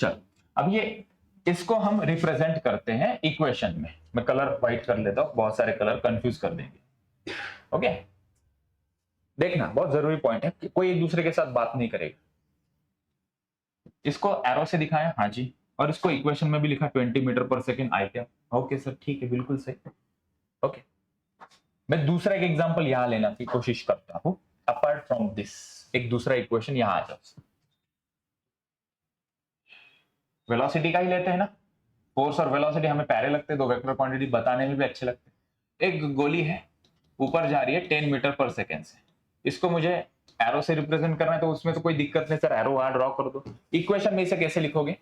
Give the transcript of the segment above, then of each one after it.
चल अब ये इसको हम रिप्रेजेंट करते हैं इक्वेशन में। मैं कलर व्हाइट कर लेता हूं, बहुत सारे कलर कंफ्यूज कर देंगे। ओके, देखना बहुत जरूरी पॉइंट है कि कोई एक दूसरे के साथ बात नहीं करेगा। इसको एरो से दिखाया, हाँ जी, और इसको इक्वेशन में भी लिखा 20 मीटर पर सेकेंड आई क्या। ओके सर, ठीक है, बिल्कुल सही। ओके, मैं दूसरा एक एग्जांपल यहां लेना की कोशिश करता हूं। अपार्ट फ्रॉम दिस एक दूसरा इक्वेशन यहां आ जाओ, वेलोसिटी का ही लेते हैं ना। फोर्स और वेलोसिटी हमें प्यारे लगते हैं, दो वेक्टर क्वांटिटी बताने में भी अच्छे लगते हैं। एक गोली है, ऊपर जा रही है 10 मीटर पर सेकेंड से, इसको मुझे एरो से रिप्रेजेंट करना है, तो उसमें तो कोई दिक्कत नहीं सर, एरो वहां ड्रॉ कर दो। इक्वेशन में इसे कैसे लिखोगे,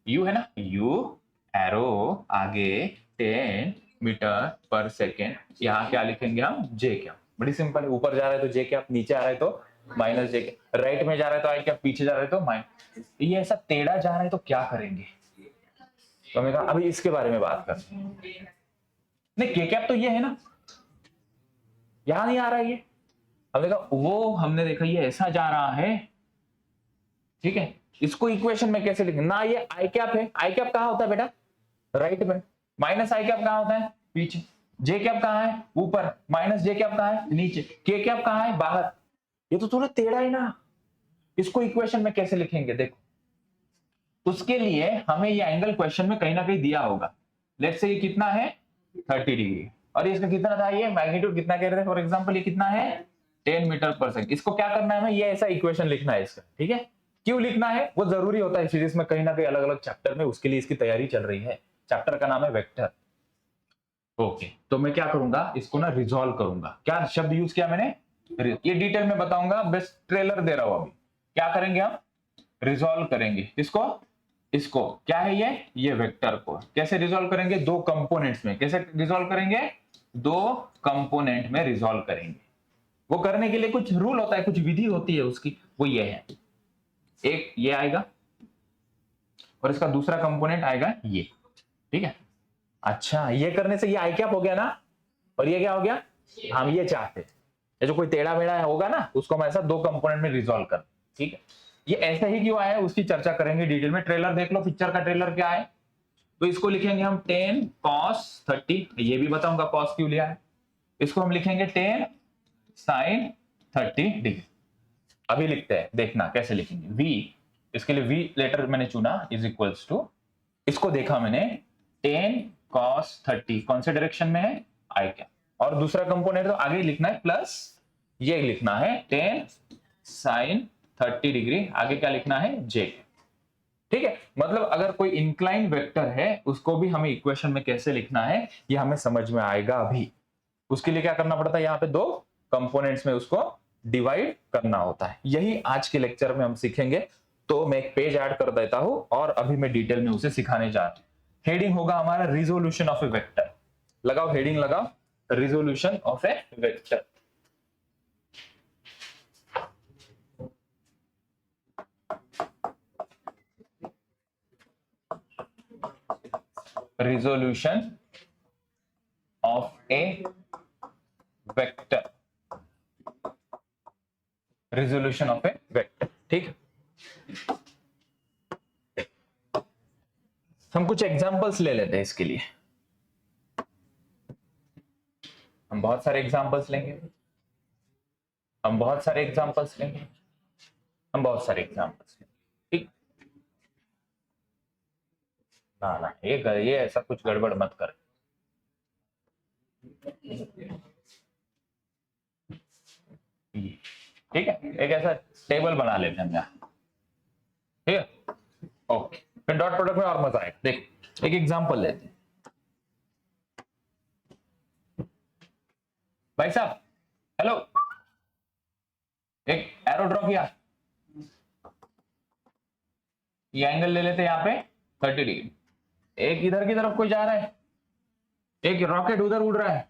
यू है ना, यू एरो आगे 10 मीटर पर सेकेंड, यहाँ क्या लिखेंगे हम, जे क्या। बड़ी सिंपल है, ऊपर जा रहा है तो जे क्या, नीचे आ रहा है तो माइनस जे क्या, राइट में जा रहा है तो आई क्या, पीछे जा रहा है तो माइनस। ये ऐसा टेढ़ा जा रहा है तो क्या करेंगे, तो हमने कहा अभी इसके बारे में बात करते हैं। नहीं, के कैप तो ये है ना, यहां नहीं आ रहा है ये, हमने कहा वो हमने देखा ये ऐसा जा रहा है, ठीक है। इसको इक्वेशन में कैसे लिखेंगे ना, ये आई कैप है, आई कैप कहां होता है बेटा, राइट में, माइनस आई कैप कहां होता है, पीछे, जे कैप कहां है, ऊपर, माइनस जे कैप कहां है, नीचे, के कैप कहां है, बाहर। ये तो थोड़ा टेढ़ा है ना, इसको इक्वेशन में कैसे लिखेंगे, देखो उसके लिए हमें ये एंगल क्वेश्चन में कहीं ना कहीं दिया होगा। लेट्स से ये कितना है 30 डिग्री, और इसका कितना था, ये मैग्नीट्यूड कितना कह रहे थे, फॉर एग्जांपल ये कितना है 10 मीटर पर सेकंड। इसको क्या करना है हमें, ये ऐसा इक्वेशन लिखना है इसका, ठीक है। क्यों लिखना है वो जरूरी होता है सीरीज में, कहीं ना कहीं अलग अलग चैप्टर में, उसके लिए इसकी तैयारी चल रही है। चैप्टर का नाम है वेक्टर। ओके, तो मैं क्या करूंगा, इसको ना रिजॉल्व करूंगा। क्या शब्द यूज किया मैंने, ये डिटेल में बताऊंगा, बेस्ट ट्रेलर दे रहा हूं अभी। क्या करेंगे हम, रिजॉल्व करेंगे इसको, इसको क्या है ये वेक्टर को कैसे रिजॉल्व करेंगे, दो कंपोनेंट्स में। कैसे रिजॉल्व करेंगे, दो कंपोनेंट में रिजॉल्व करेंगे। वो करने के लिए कुछ रूल होता है, कुछ विधि होती है उसकी, वो ये है, एक ये आएगा और इसका दूसरा कंपोनेंट आएगा ये, ठीक है। अच्छा, ये करने से ये आई कैप हो गया ना, और ये क्या हो गया, हम ये चाहते हैं, ये जो कोई टेढ़ा मेढ़ा होगा ना, उसको हम ऐसा दो कंपोनेंट में रिजॉल्व कर, ठीक है। ये ऐसा ही क्यों आया उसकी चर्चा करेंगे डिटेल में। ट्रेलर देख लो, पिक्चर का ट्रेलर क्या है, तो इसको लिखेंगे हम 10 cos 30, ये भी बताऊंगा cos क्यों लिया है। इसको हम लिखेंगे 10 sin 30 डिग्री। अभी लिखते हैं, देखना कैसे लिखेंगे। v, इसके लिए v लेटर मैंने चुना, इज इक्वल्स टू, इसको देखा मैंने 10 cos 30 कौन से डायरेक्शन में है, आई क्या, और दूसरा कंपोनेंट तो आगे लिखना है प्लस, ये लिखना है 10 sin 30 डिग्री, आगे क्या लिखना है, j, ठीक है। मतलब अगर कोई इंक्लाइन वेक्टर है उसको भी हमें इक्वेशन में कैसे लिखना है ये हमें समझ में आएगा अभी। उसके लिए क्या करना पड़ता है, यहाँ पे दो कंपोनेंट्स में उसको डिवाइड करना होता है। यही आज के लेक्चर में हम सीखेंगे। तो मैं एक पेज ऐड कर देता हूं और अभी मैं डिटेल में उसे सिखाने जा रहा हूं। हेडिंग होगा हमारा रिजोल्यूशन ऑफ ए वेक्टर। लगाओ हेडिंग, लगाओ resolution of A vector. resolution of a vector, resolution of a vector, ठीक है। हम कुछ एग्जांपल्स ले लेते हैं इसके लिए, हम बहुत सारे एग्जांपल्स लेंगे, हम बहुत सारे एग्जांपल्स लेंगे, हम बहुत सारे एग्जांपल्स लेंगे, ठीक। ना ना, ये ऐसा कुछ गड़बड़ मत कर, ठीक है। एक ऐसा टेबल बना लेते हैं हम यहाँ, ठीक है। ओके, फिर डॉट प्रोडक्ट में और मजा आएगा। देख एक एग्जांपल लेते हैं। भाई साहब हेलो, एक एरो ड्रॉ किया, ये एंगल ले लेते हैं यहाँ पे 30 डिग्री। एक इधर की तरफ कोई जा रहा है, एक रॉकेट उधर उड़ रहा है,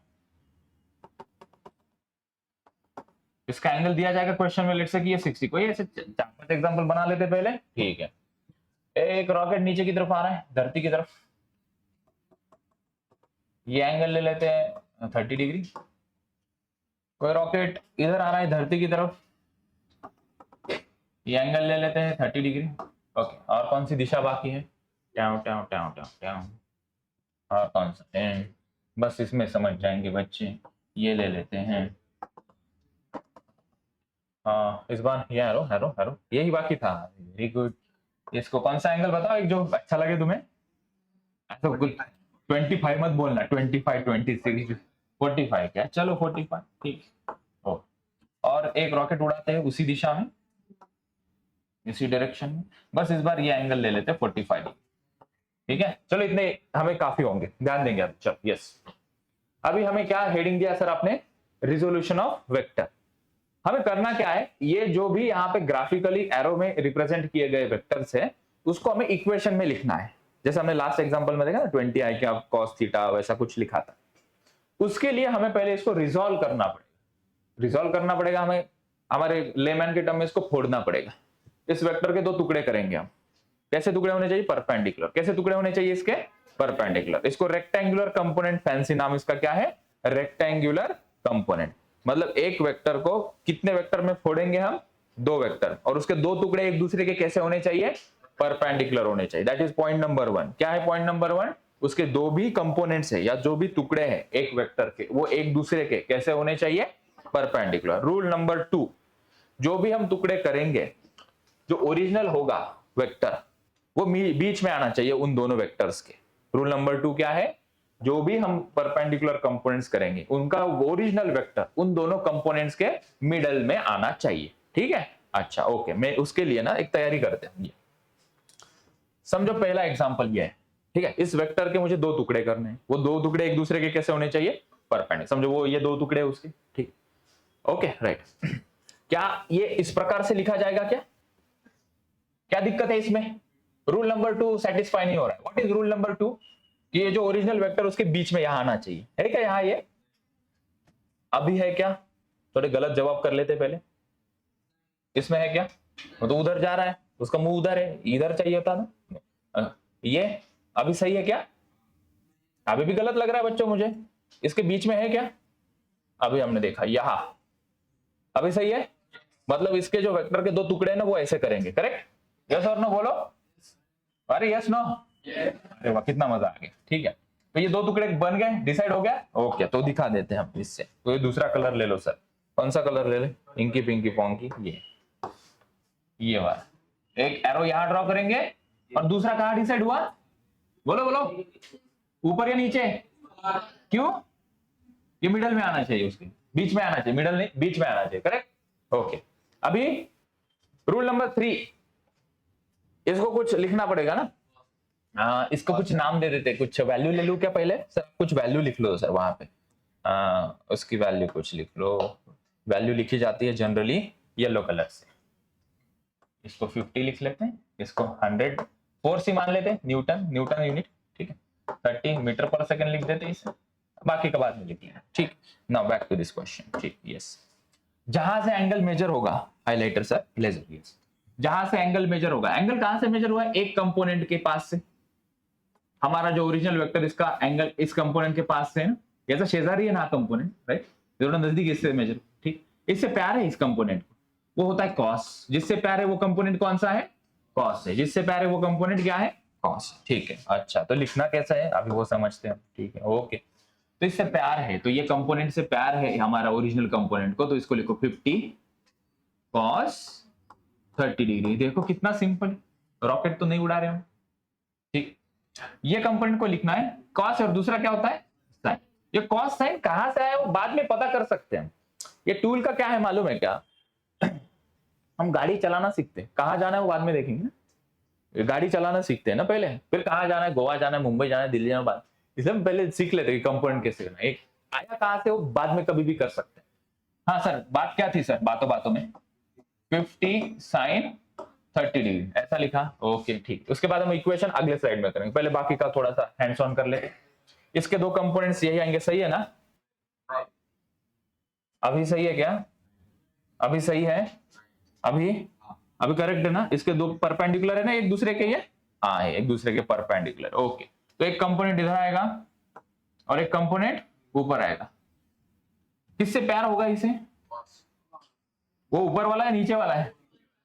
इसका एंगल दिया जाएगा क्वेश्चन में, लेट्स से कि ये 60। कोई ऐसे 4-5 एग्जांपल बना लेते पहले, ठीक है। एक रॉकेट नीचे की तरफ आ रहा है, धरती की तरफ, ये एंगल ले लेते हैं 30 डिग्री। कोई रॉकेट इधर आ रहा है धरती की तरफ, ये एंगल ले लेते हैं 30 डिग्री। ओके, और कौन सी दिशा बाकी है? ट्याव ट्याव ट्याव ट्याव ट्याव। और कौन सा है? बस इसमें समझ जाएंगे बच्चे, ये ले लेते हैं। इस बार ये हैरो हैरो हैरो यही बाकी था। Very good. इसको कौन सा एंगल बताओ एक जो अच्छा लगे तुम्हें। ऐसा कुछ 25 मत बोलना, 25 26 45 क्या, चलो 45 ठीक। ओ, और एक रॉकेट उड़ाते हैं उसी दिशा में, इसी डायरेक्शन में। बस इस बार ये एंगल ले लेते हैं 45। ठीक है, चलो इतने हमें काफी होंगे, ध्यान देंगे अब। चलो यस, अभी हमें क्या हेडिंग दिया सर आपने? Resolution of vector. हमें करना क्या है, ये जो भी यहाँ पे ग्राफिकली एरो में रिप्रेजेंट किए गए वेक्टर्स है उसको हमें इक्वेशन में लिखना है। जैसे हमने लास्ट एग्जांपल में देखा ना 20i का cos थीटा वैसा कुछ लिखा था। उसके लिए हमें पहले इसको रिजोल्व करना पड़ेगा। रिजोल्व करना पड़ेगा हमें, हमारे लेमैन के टर्म में इसको फोड़ना पड़ेगा। इस वेक्टर के दो टुकड़े करेंगे हम। कैसे टुकड़े होने चाहिए? परपेंडिकुलर। कैसे टुकड़े होने चाहिए इसके? परपेंडिकुलर। इसको रेक्टेंगुलर कंपोनेंट, फैंसी नाम इसका क्या है? Rectangular component. मतलब एक वेक्टर को कितने वेक्टर में फोड़ेंगे हम? दो वेक्टर। और उसके दो टुकड़े एक दूसरे के कैसे होने चाहिए? परपेंडिकुलर होने चाहिए। That is point number 1। क्या है पॉइंट नंबर 1? उसके दो भी कंपोनेंट्स है या जो भी टुकड़े हैं एक वेक्टर के, वो एक दूसरे के कैसे होने चाहिए? परपेंडिकुलर। रूल नंबर 2, जो भी हम टुकड़े करेंगे, जो ओरिजिनल होगा वेक्टर, वो बीच में आना चाहिए उन दोनों वेक्टर्स के। रूल नंबर 2 क्या है? जो भी हम परपेंडिकुलर कंपोनेंट्स करेंगे उनका ओरिजिनल वेक्टर उन दोनों कंपोनेंट्स के मिडल में आना चाहिए। ठीक है, अच्छा ओके। मैं उसके लिए ना एक तैयारी करते हैं। समझो पहला एग्जांपल ये है, ठीक है। इस वेक्टर के मुझे दो टुकड़े करने हैं, वो दो टुकड़े एक दूसरे के कैसे होने चाहिए? परपेंडिकुलर। समझो वो ये दो टुकड़े उसके, ठीक, ओके राइट। क्या ये इस प्रकार से लिखा जाएगा? क्या दिक्कत है इसमें? रूल नंबर 2 सेटिस्फाई नहीं हो रहा है। What is rule number 2? कि ये जो ओरिजिनल वेक्टर उसके बीच में यहां आना चाहिए, है क्या? यहां ये अभी है क्या? थोड़े गलत जवाब कर लेते पहले। इसमें है क्या? वो तो उधर जा रहा है, उसका मुंह उधर है, इधर चाहिए था ना। ये अभी सही है क्या? अभी भी गलत लग रहा है बच्चों मुझे। इसके बीच में है क्या? अभी हमने देखा यहां, अभी सही है। मतलब इसके जो वेक्टर के दो टुकड़े हैं ना वो ऐसे करेंगे, करेक्ट? यस और नो बोलो। अरे यस नो। अरे वाह, कितना मजा आ गया। ठीक है, तो ये दो टुकड़े बन गए, डिसाइड हो गया। ओके, तो दिखा देते हैं हम इससे। तो ये दूसरा कलर ले लो सर। कौन सा कलर ले ले? Inky pinky ponky. ये वाला एक एरो यहां ड्रॉ करेंगे और दूसरा कहां डिसाइड हुआ? बोलो बोलो, ऊपर या नीचे? क्यों? ये मिडल में आना चाहिए, उसके बीच में आना चाहिए। मिडल नहीं, बीच में आना चाहिए, करेक्ट? ओके। अभी रूल नंबर 3, इसको कुछ लिखना पड़ेगा ना। इसको कुछ नाम दे देते, कुछ वैल्यू ले लूं क्या पहले? सर कुछ वैल्यू लिख लो सर वहां पे। उसकी वैल्यू कुछ लिख लो। वैल्यू लिखी जाती है जनरली येलो कलर से। इसको 50 लिख लेते हैं, इसको 100 फोर्स ही मान लेते हैं, न्यूटन, न्यूटन यूनिट। ठीक है, 30 मीटर पर सेकंड लिख देते हैं इसे, बाकी का बाद में लिख लेना। ठीक, now back to this question. ठीक, यस। जहां से एंगल मेजर होगा, हाइलाइटर सर, लेजर, यस। जहां से एंगल मेजर होगा, एंगल कहां से मेजर हुआ है? एक कंपोनेंट के पास से। हमारा जो ओरिजिनल वेक्टर, इसका एंगल इस कंपोनेंट के पास से है ना, ऐसा शेजारी है ना कंपोनेंट, राइट? थोड़ा नजदीक इससे मेजर, ठीक। इससे प्यार है इस कंपोनेंट को, वो होता है कॉस। जिससे प्यार है वो कंपोनेंट कौन सा है? कॉस है। जिससे प्यार है वो कंपोनेंट क्या है? कॉस। ठीक है, अच्छा तो लिखना कैसा है अभी वो समझते हैं। ठीक है, ओके। तो इससे प्यार है, तो ये कंपोनेंट से प्यार है हमारा ओरिजिनल कंपोनेंट को, तो इसको लिखो 50 कॉस 30 डिग्री। देखो कितना सिंपल, रॉकेट तो नहीं उड़ा रहे हम। ठीक, ये कंपोनेंट को लिखना है कॉस, और दूसरा क्या होता है? साइन। ये कॉस साइन कहां से आया वो बाद में पता कर सकते हैं। ये टूल का क्या है मालूम है क्या? हम गाड़ी चलाना सीखते हैं, कहां जाना है वो बाद में देखेंगे ना। गाड़ी चलाना सीखते हैं ना पहले, फिर कहां जाना है, गोवा जाना है, मुंबई जाना है, दिल्ली जाना है, बाद इसलिए हम पहले सीख लेते हैं कंपोनेंट कैसे करना है। एक आया कहां से वो बाद में कभी भी कर सकते हैं। हाँ सर, बात क्या थी सर? बातों बातों में 50 साइन 30 डिग्री ऐसा लिखा। ओके ठीक, उसके बाद हम इक्वेशन अगले स्लाइड में करेंगे, पहले बाकी का थोड़ा सा हैंड्स ऑन कर लेते। इसके दो कंपोनेंट्स यही आएंगे, सही है ना? अभी सही है क्या? अभी सही है? अभी अभी करेक्ट है ना? इसके दो परपेंडिकुलर है ना एक दूसरे के, ये हाँ है एक दूसरे के परपेंडिकुलर। ओके, तो एक कंपोनेंट इधर आएगा और एक कंपोनेंट ऊपर आएगा। किससे प्यार होगा इसे? वो ऊपर वाला है नीचे वाला है?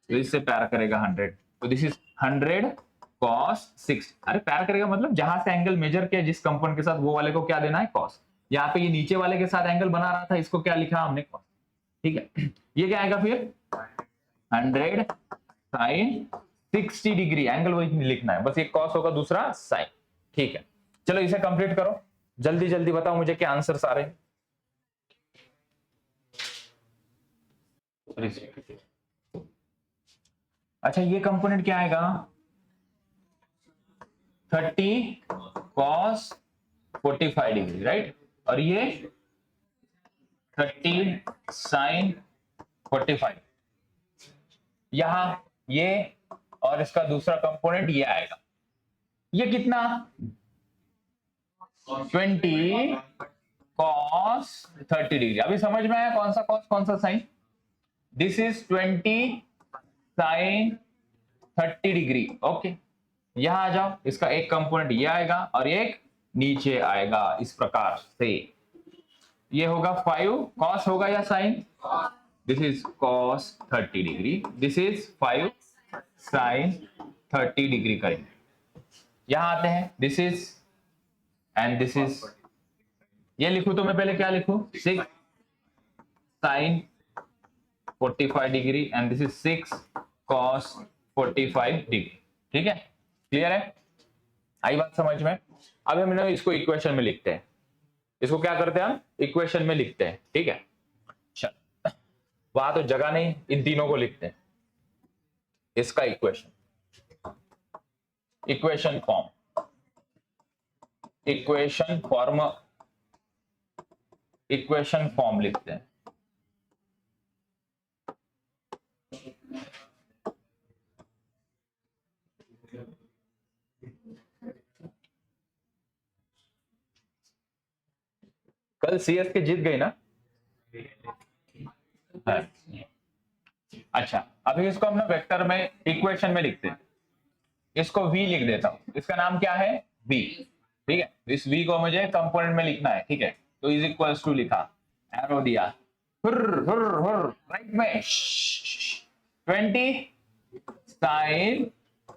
तो इससे प्यार करेगा 100। तो दिस इज 100 cos 60। अरे पैर करेगा मतलब जहां से एंगल मेजर किया जिस कंपोनेंट के साथ वो वाले को क्या देना है, cos। यहाँ पे ये नीचे वाले के साथ एंगल बना रहा था, इसको क्या लिखा हमने, cos। ठीक है, ये क्या आएगा फिर 100 sin 60 डिग्री, एंगल वही लिखना है, बस एक cos होगा दूसरा sin। ठीक है, चलो इसे कंप्लीट करो, जल्दी जल्दी बताओ मुझे क्या आंसर आ रहे हैं। अच्छा ये कंपोनेंट क्या आएगा, 30 cos 45 डिग्री, राइट, और ये 30 sin 45, यहां ये और इसका दूसरा कंपोनेंट ये आएगा, ये कितना 20 cos 30 डिग्री। अभी समझ में आया कौन सा cos कौन सा sin। This is 20 sin 30 degree. Okay, यहां आ जाओ, इसका एक कंपोनेंट ये आएगा और एक नीचे आएगा, इस प्रकार से ये होगा 5 cos होगा या sin, this is cos 30 degree, this is 5 sin 30 degree करेंगे। यहां आते हैं, this is and this is, ये लिखूं तो मैं पहले क्या लिखूं, 6 sin 45 degree and this is 6 cos 45 degree. ठीक है, क्लियर है, आई बात समझ में। अब हम इसको इक्वेशन में लिखते हैं, इसको क्या करते हैं हम इक्वेशन में लिखते हैं। ठीक है, चल वहां तो जगह नहीं, इन तीनों को लिखते हैं, इसका इक्वेशन फॉर्म, इक्वेशन फॉर्म लिखते हैं। कल सीएस के जीत गई ना। अच्छा, अभी इसको हम ना वेक्टर में इक्वेशन में लिखते हैं, इसको v लिख देता हूं, इसका नाम क्या है v। ठीक है, इस v को मुझे कंपोनेंट में लिखना है। ठीक है, तो इज इक्वल्स टू लिखा, एरो दिया, राइट में 20 sin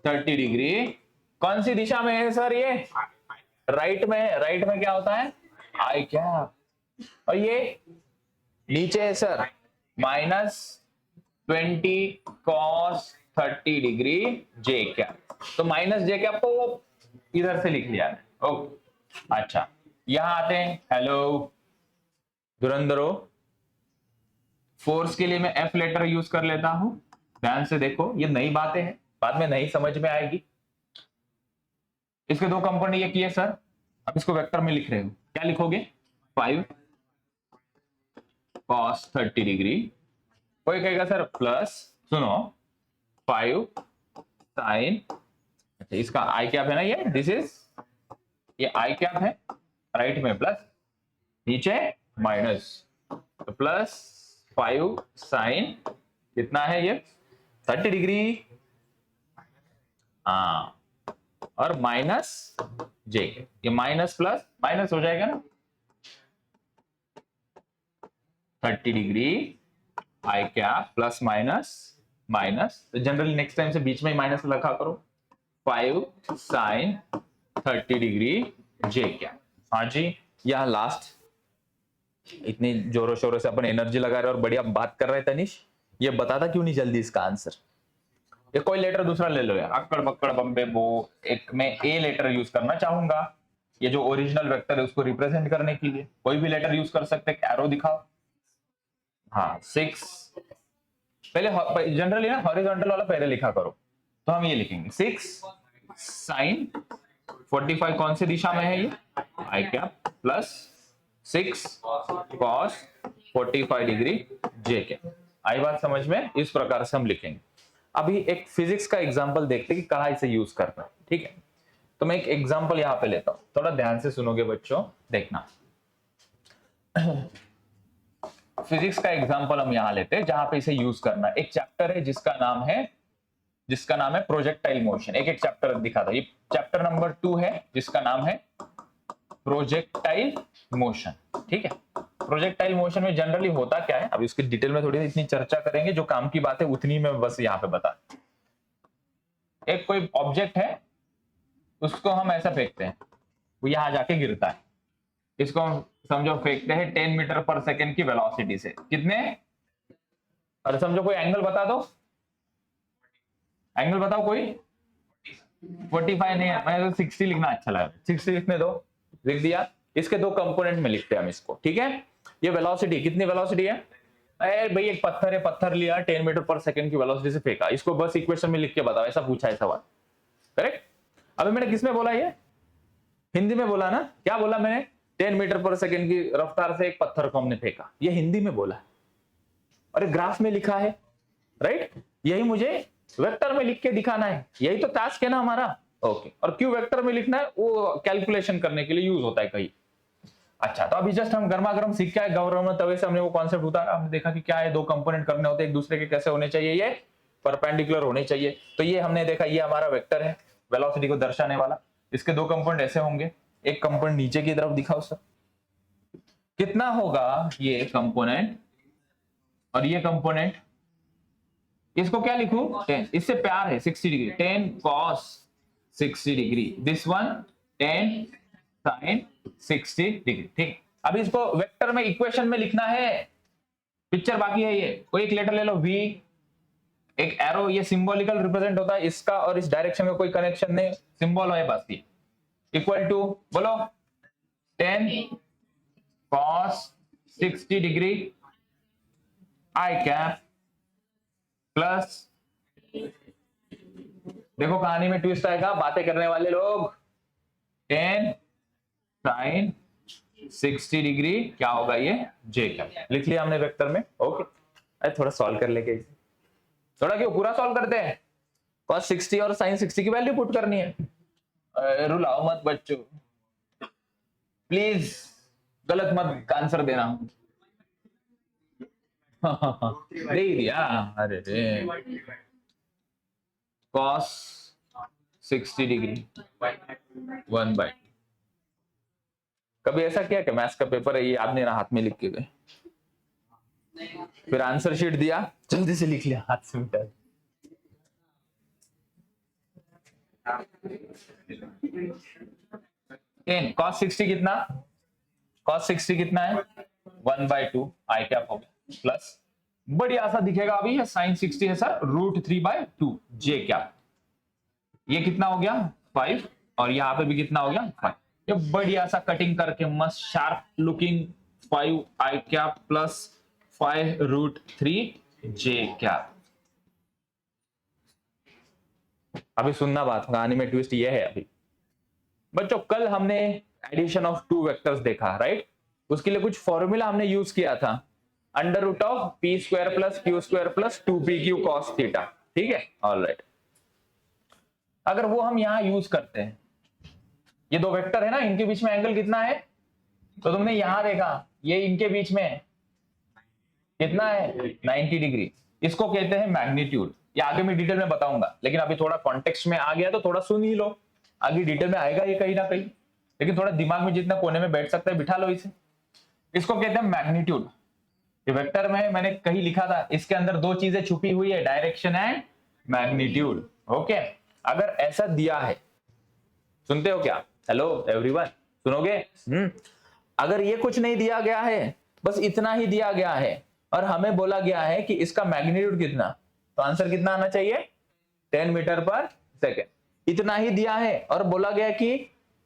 30 डिग्री, कौन सी दिशा में है सर ये, राइट में क्या होता है आई क्या, और ये नीचे है सर -20 cos 30 डिग्री जे क्या, तो माइनस जे क्या को इधर से लिख लिया है। ओके, अच्छा यहां आते हैं, हेलो धुरंधरो, फोर्स के लिए मैं एफ लेटर यूज कर लेता हूं, ध्यान से देखो, ये नई बातें हैं, बाद में नहीं समझ में आएगी। इसके दो कंपोनेंट ये किए सर, अब इसको वेक्टर में लिख रहे हो, क्या लिखोगे 5 cos 30 डिग्री, कोई कहेगा सर प्लस, सुनो 5 sin, अच्छा इसका आई कैप है ना ये, दिस इज, ये आई कैप है, राइट में प्लस, नीचे माइनस, तो प्लस 5 sin कितना है ये 30 डिग्री, हाँ, और माइनस जे, ये माइनस प्लस माइनस हो जाएगा ना, 30 degree I cap plus minus minus, तो जनरली नेक्स्ट टाइम से बीच में ही माइनस रखा करो, 5 sin 30 डिग्री जे कैप। हाँ जी, यह लास्ट, इतनी जोरों शोरों से अपन एनर्जी लगा रहे और बढ़िया बात कर रहे हैं तनिष, ये बताता क्यों नहीं जल्दी इसका आंसर। ये कोई लेटर दूसरा ले लो यार, अक्कड़ बक्कड़ बम्बे बो, एक मैं ए लेटर यूज करना चाहूंगा, ये जो ओरिजिनल वेक्टर है उसको रिप्रेजेंट करने के लिए कोई भी लेटर यूज कर सकते हैं, एरो दिखाओ। हाँ 6, पहले जनरली ना हॉरिजॉन्टल वाला पहले लिखा करो, तो हम ये लिखेंगे 6 sin 45, कौन सी दिशा में है ये आई कैप, प्लस 6 cos 45 डिग्री जे कैप। आई बात समझ में, इस प्रकार से हम लिखेंगे। अभी एक फिजिक्स का एग्जांपल देखते हैं कि कहाँ इसे यूज करना है। ठीक है, तो मैं एक एग्जांपल यहाँ पे लेता हूँ, थोड़ा ध्यान से सुनोगे बच्चों, देखना। फिजिक्स का एग्जांपल हम यहाँ लेते हैं जहां पे इसे यूज करना है। एक चैप्टर है जिसका नाम है प्रोजेक्टाइल मोशन, एक चैप्टर दिखा था, ये चैप्टर नंबर 2 है जिसका नाम है प्रोजेक्टाइल मोशन। ठीक है, प्रोजेक्टाइल मोशन में जनरली होता क्या है, अब इसकी डिटेल में थोड़ी इतनी चर्चा करेंगे, जो काम की बात है उतनी में बस यहाँ पे बता। एक कोई ऑब्जेक्ट है, उसको हम ऐसा फेंकते हैं, वो यहां जाके गिरता है, इसको हम समझो फेंकते हैं 10 मीटर पर सेकेंड की वेलोसिटी से, कितने, अरे समझो कोई एंगल बता दो, एंगल बताओ कोई, 45 नहीं है, मैं तो 60 लिखना अच्छा लगा, 60 लिखने दो, लिख दिया। इसके दो कंपोनेंट में लिखते हैं हम इसको, ठीक है। ये वेलोसिटी, कितनी वेलोसिटी है, अरे भाई एक पत्थर है, पत्थर लिया 10 मीटर पर सेकंड की वेलोसिटी से फेंका, इसको बस इक्वेशन में लिख के बताओ, ऐसा पूछा है सवाल, करेक्ट। अभी मैंने किसमें बोला, ये हिंदी में बोला ना, क्या बोला मैंने, 10 मीटर पर सेकंड की रफ्तार से एक पत्थर को हमने फेंका, ये हिंदी में बोला है, और ग्राफ में लिखा है, राइट। यही मुझे वेक्टर में लिख के दिखाना है, यही तो टास्क है ना हमारा, ओके। और क्यों वेक्टर में लिखना है, वो कैलकुलेशन करने के लिए यूज होता है कहीं। अच्छा, तो अभी जस्ट हम गर्मा गर्म सीख के आए, गवर्म तवे से हमने वो कॉन्सेप्ट उतारा, हमने देखा कि क्या है, दो कंपोनेंट करने होते हैं, एक दूसरे के कैसे होने चाहिए, ये परपेंडिकुलर होने चाहिए। तो ये हमने देखा, ये हमारा वेक्टर है वेलोसिटी को दर्शाने वाला, इसके दो कंपोनेंट ऐसे होंगे, एक कंपोनेंट नीचे की तरफ दिखाओ सर, कितना होगा ये कंपोनेंट, और ये कंपोनेंट, इसको क्या लिखूं, 10, इससे प्यार है 60 degree, 10 cos 60 degree, this one 10 sin 60 degree, ठीक। अब इसको वेक्टर में इक्वेशन में लिखना है, पिक्चर बाकी है, ये कोई एक लेटर ले लो, v, एक एरो, ये सिंबॉलिकल रिप्रेजेंट होता है, इसका और इस डायरेक्शन में कोई कनेक्शन नहीं, सिंबल है बस, ये इक्वल टू, बोलो 10 cos 60 degree I cap plus, देखो कहानी में ट्विस्ट आएगा, बातें करने वाले लोग, 10 sin 60 डिग्री, क्या होगा ये, जे कैप, लिख लिया हमने वेक्टर में, ओके। अरे थोड़ा सॉल्व कर लेके, थोड़ा क्यों, पूरा सॉल्व करते हैं, cos 60 और sin 60 की वैल्यू पुट करनी है, रुलाओ मत बच्चों प्लीज, गलत मत आंसर देना, दे ही दिया, अरे रे, cos 60 डिग्री 1/2, कभी ऐसा किया कि मैथ्स का पेपर है, ये याद नहीं रहा, हाथ में लिख के गए, फिर आंसर शीट दिया, जल्दी से लिख लिया, हाथ से मिटा, cos 60 कितना, cos 60 कितना है, 1/2 आई कैप हो गया, प्लस बढ़िया सा दिखेगा अभी, है sin 60 है सर, √3/2 जे कैप, ये कितना हो गया 5, और यहाँ पे भी कितना हो गया 5, ये बढ़िया सा कटिंग करके मस्त शार्प लुकिंग 5 आई कैप प्लस 5√3 जे कैप। अभी सुनना बात, कहानी में ट्विस्ट ये है, अभी बच्चों कल हमने एडिशन ऑफ टू वेक्टर्स देखा, राइट, उसके लिए कुछ फॉर्मूला हमने यूज किया था, √p² + q² + 2pq cos theta, ठीक है, ऑलराइट। अगर वो हम यहां यूज करते हैं, ये दो वेक्टर है ना, इनके बीच में एंगल कितना है, तो तुमने यहां देखा, ये इनके बीच में कितना है 90 डिग्री, इसको कहते हैं मैग्नीट्यूड, ये आगे मैं डिटेल में बताऊंगा, लेकिन अभी थोड़ा कॉन्टेक्स्ट में आ गया तो थोड़ा सुन ही लो, आगे डिटेल में आएगा ये कहीं ना कहीं, लेकिन थोड़ा दिमाग में जितना कोने में बैठ सकता है बिठा लो इसे, इसको कहते हैं मैग्नीट्यूड। ये वेक्टर में मैंने कहीं लिखा था, इसके अंदर दो चीजें छुपी हुई है, डायरेक्शन एंड मैग्नीट्यूड, ओके। अगर ऐसा दिया है, सुनते हो क्या, हेलो एवरीवन, सुनोगे, अगर ये कुछ नहीं दिया गया है, बस इतना ही दिया गया है, और हमें बोला गया है कि इसका मैग्नीट्यूड कितना, तो आंसर कितना आना चाहिए 10 मीटर पर सेकेंड, इतना ही दिया है, और बोला गया कि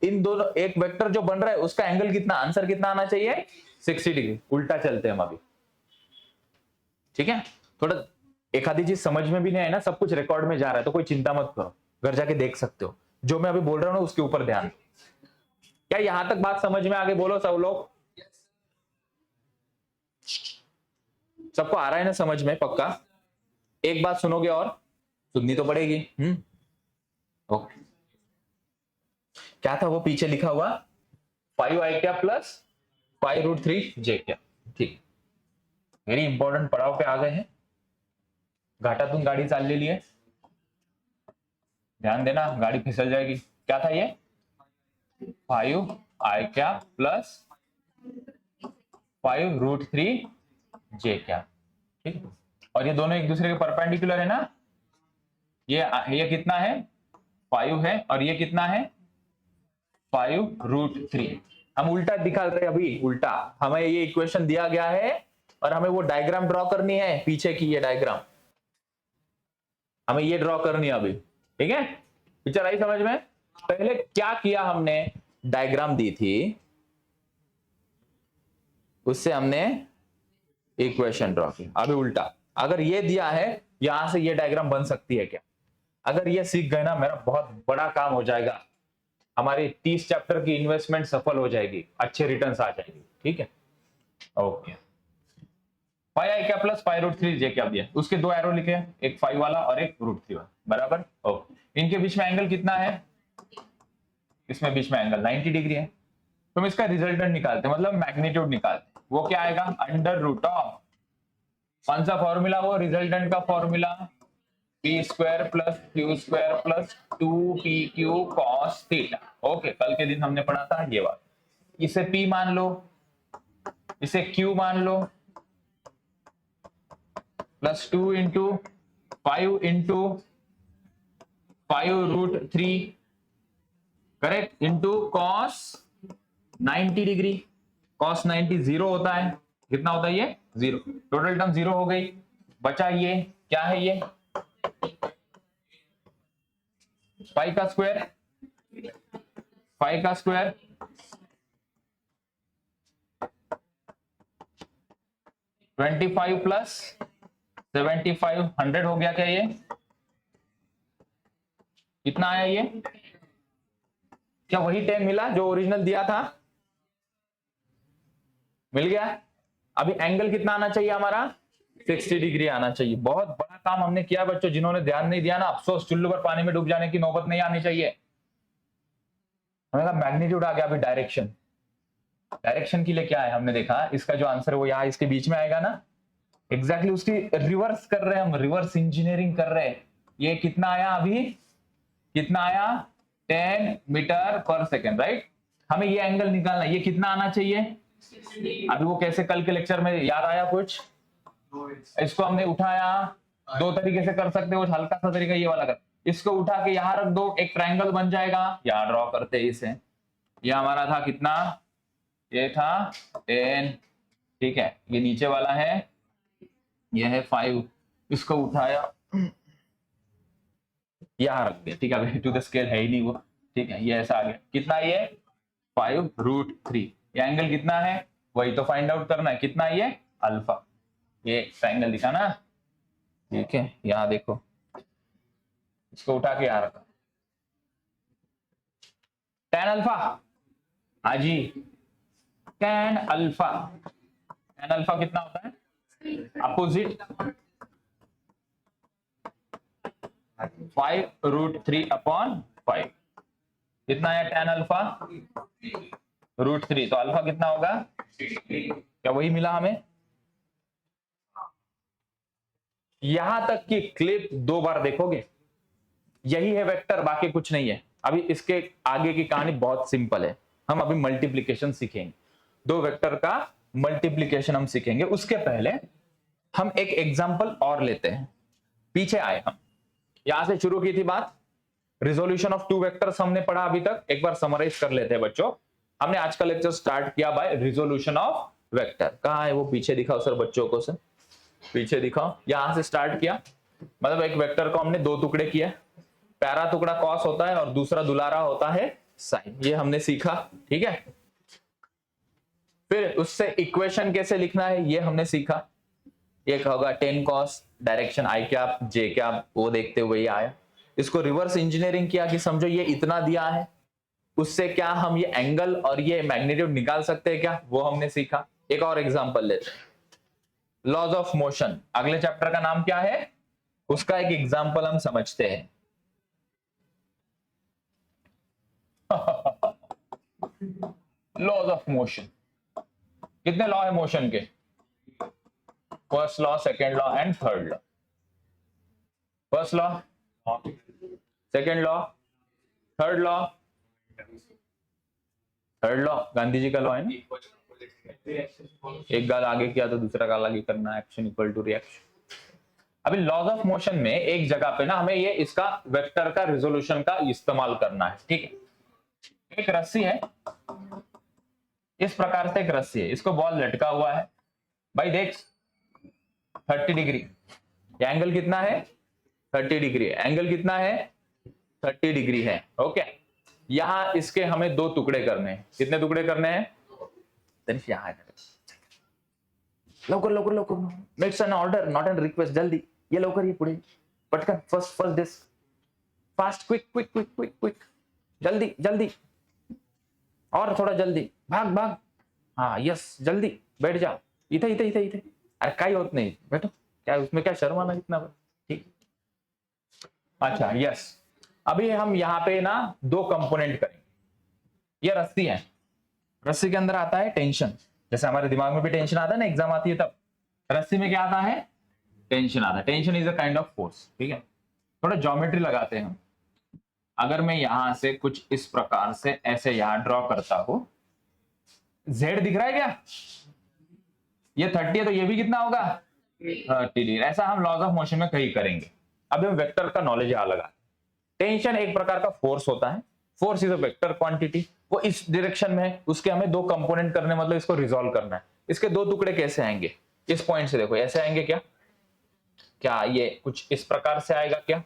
इन दोनों, एक वेक्टर जो बन रहा है उसका एंगल कितना, आंसर कितना आना चाहिए 60 डिग्री, उल्टा चलते हैं हम अभी, ठीक है। थोड़ा एक आधी चीज समझ में भी नहीं है ना, सब कुछ रिकॉर्ड में जा रहा है, तो कोई चिंता मत करो, घर जाके देख सकते हो, जो मैं अभी बोल रहा हूं ना उसके ऊपर ध्यान। क्या यहां तक बात समझ में, आगे बोलो सब लोग, सबको आ रहा है ना समझ में, पक्का, एक बात सुनोगे और सुननी तो पड़ेगी, ओके। क्या था वो पीछे लिखा हुआ, 5 आई कैप प्लस 5√3 जे कैप, ठीक, वेरी इंपॉर्टेंट पड़ाव पे आ गए हैं, घाटातून गाड़ी चाललेली है, ध्यान देना गाड़ी फिसल जाएगी। क्या था ये, 5 आई कैप प्लस 5√3 जे कैप, ठीक, और ये दोनों एक दूसरे के परपेंडिकुलर है ना, ये कितना है 5 है और ये कितना है 5√3। हम उल्टा दिखा रहे हैं अभी, उल्टा हमें ये इक्वेशन दिया गया है और हमें वो डायग्राम ड्रॉ करनी है पीछे की, ये डायग्राम हमें ये ड्रॉ करनी है अभी, ठीक है। पिक्चर आई समझ में? पहले क्या किया हमने, डायग्राम दी थी, उससे हमने इक्वेशन ड्रॉ की। अभी उल्टा, अगर ये दिया है यहां से ये डायग्राम बन सकती है क्या? अगर ये सीख गए ना, मेरा बहुत बड़ा काम हो जाएगा, हमारी 30 चैप्टर की इन्वेस्टमेंट सफल हो जाएगी, अच्छे रिटर्न्स आ जाएगी, ठीक है। ओके, पाई आई क्या प्लस पाई√3 जे क्या दिया, उसके दो एरो लिखे हैं, एक 5 वाला और एक √3 वाला, बराबर। ओके, इनके बीच में एंगल कितना है, इसमें बीच में एंगल 90 डिग्री है। तो हम इसका रिजल्टेंट निकालते हैं, मतलब मैग्नीट्यूड निकालते हैं। वो क्या आएगा, अंडर रूट ऑफ, कौन सा फॉर्मूला, वो रिजल्टेंट का formula, p² + q² + 2pq cos theta. Okay, कल के दिन हमने पढ़ा था ये बात। इसे p मान लो, इसे q मान लो, +2 × 5 × 5√3 correct, into cos 90 degree. cos 90 0 होता है, कितना होता है ये 0, टोटल टर्म 0 हो गई। बचा ये क्या है, ये पाई का स्क्वायर, पाई का स्क्वायर 25 + 75 100 हो गया क्या, ये कितना आया, ये क्या वही 10 मिला जो ओरिजिनल दिया था, मिल गया। अभी एंगल कितना आना चाहिए हमारा, 60 डिग्री आना चाहिए। बहुत बड़ा काम हमने किया बच्चों, जिन्होंने ध्यान नहीं दिया ना, अफसोस, चुल्लू पर पानी में डूब जाने की नौबत नहीं आनी चाहिए। हमें कहा मैग्नीट्यूड आ गया, अभी डायरेक्शन, डायरेक्शन के लिए क्या है हमने देखा, इसका जो आंसर है वो यहाँ इसके बीच में आएगा ना, एग्जैक्टली उसकी रिवर्स कर रहे हैं हम, रिवर्स इंजीनियरिंग कर रहे हैं। ये कितना आया अभी, कितना आया 10 मीटर/सेकंड, राइट। हमें ये एंगल निकालना, ये कितना आना चाहिए, अभी वो कैसे कल के लेक्चर में याद आया कुछ, इसको हमने उठाया, दो तरीके से कर सकते हो, हल्का सा तरीका ये वाला कर, इसको उठा के यहां रख दो, एक ट्रायंगल बन जाएगा, यहां ड्रॉ करते हैं इसे। ये हमारा था कितना, ये था 10, ठीक है। ये नीचे वाला है, ये है 5, इसको उठाया यहां रख दिया, ठीक है। टू द स्केल है ही नहीं वो, ठीक है। ये ऐसा आ गया, कितना ये 5√3। ये एंगल कितना है, वही तो फाइंड आउट करना है, कितना ये अल्फा, ये ट्रायंगल दिखा ना, ठीक है। यहां देखो, इसको उठा के यहां रखा, tan अल्फा, हाँ जी, tan अल्फा, tan अल्फा कितना होता है, अपोजिट 5√3/5, कितना है tan अल्फा √3, तो अल्फा कितना होगा, क्या वही मिला हमें। यहां तक की क्लिप 2 बार देखोगे, यही है वेक्टर, बाकी कुछ नहीं है। अभी इसके आगे की कहानी बहुत सिंपल है, हम अभी मल्टीप्लीकेशन सीखेंगे, 2 वेक्टर का मल्टीप्लीकेशन हम सीखेंगे। उसके पहले हम एक एग्जांपल और लेते हैं, पीछे आए हम, यहां से शुरू की थी बात, रिजोल्यूशन ऑफ 2 वेक्टर्स हमने पढ़ा अभी तक, एक बार समराइज कर लेते हैं बच्चों। हमने आज का लेक्चर स्टार्ट किया बाय रिजोल्यूशन ऑफ वेक्टर, कहां है वो, पीछे दिखाओ सर बच्चों को, सर पीछे दिखाओ, यहां से स्टार्ट किया, मतलब एक वेक्टर को हमने 2 टुकड़े किए, पहला टुकड़ा कॉस होता है और दूसरा दुलारा होता है साइन, ये हमने सीखा, ठीक है। फिर उससे इक्वेशन कैसे लिखना है ये हमने सीखा, एक होगा 10 cos, direction I cap J cap, वो देखते हुए ये आया। इसको रिवर्स इंजीनियरिंग किया कि समझो ये इतना दिया है, उससे क्या हम ये एंगल और ये मैग्नीट्यूड निकाल सकते हैं क्या, वो हमने सीखा। एक और एग्जांपल लेते हैं, लॉज ऑफ मोशन, अगले चैप्टर का नाम क्या है, उसका एक एग्जांपल हम समझते हैं। लॉज ऑफ मोशन, कितने लॉ है मोशन के, first law, second law and third law. First law, second law, third law, third law Gandhi ji का लॉ है ना, एक गाल आगे किया तो दूसरा गाल आगे करना, एक्शन इक्वल टू रिएक्शन। अभी लॉज ऑफ मोशन में एक जगह पे ना हमें ये इसका वेक्टर का रिजोल्यूशन का इस्तेमाल करना है, ठीक है। एक रस्सी है, इस प्रकार से एक रस्सी है, इसको बॉल लटका हुआ है भाई, देख 30 डिग्री, एंगल कितना है 30 डिग्री, एंगल कितना है 30 डिग्री है, ओके। यहां इसके हमें दो टुकड़े करने हैं, कितने टुकड़े करने हैं, यहां लवकर लवकर लवकर, it's an order not an request, जल्दी ये लवकर, ये पुढे पटकन, first this fast, quick quick quick quick quick, जल्दी जल्दी, और थोड़ा जल्दी, भाग भाग, हाँ यस, जल्दी बैठ जा, इथे इथे इथे इथे, अरे काही होत नहीं, बैठो, क्या उसमें क्या शर्म आना इतना, ठीक। अच्छा यस, अभी हम यहाँ पे ना दो कंपोनेंट करेंगे। ये रस्सी है, रस्सी के अंदर आता है टेंशन, जैसे हमारे दिमाग में भी टेंशन आता है ना, एग्जाम आती है तब, रस्सी में क्या आता है, टेंशन आता है। Tension is a kind of force, ठीक है। थोड़ा ज्योमेट्री लगाते हैं हम। अगर मैं यहां से कुछ इस प्रकार से ऐसे यहां ड्रॉ करता हूं, जेड दिख रहा है क्या, ये 30 है तो ये भी कितना होगा 30 डिग्री। ऐसा हम लॉज ऑफ मोशन में कहीं करेंगे। अब हम वेक्टर का नॉलेज यहां लगा, टेंशन एक प्रकार का फोर्स होता है, force is a vector quantity, वो इस डायरेक्शन में है, उसके हमें दो कंपोनेंट करने, मतलब इसको रिजॉल्व करना है। इसके दो टुकड़े कैसे आएंगे, इस पॉइंट से देखो, ऐसे आएंगे क्या, क्या ये कुछ इस प्रकार से आएगा क्या,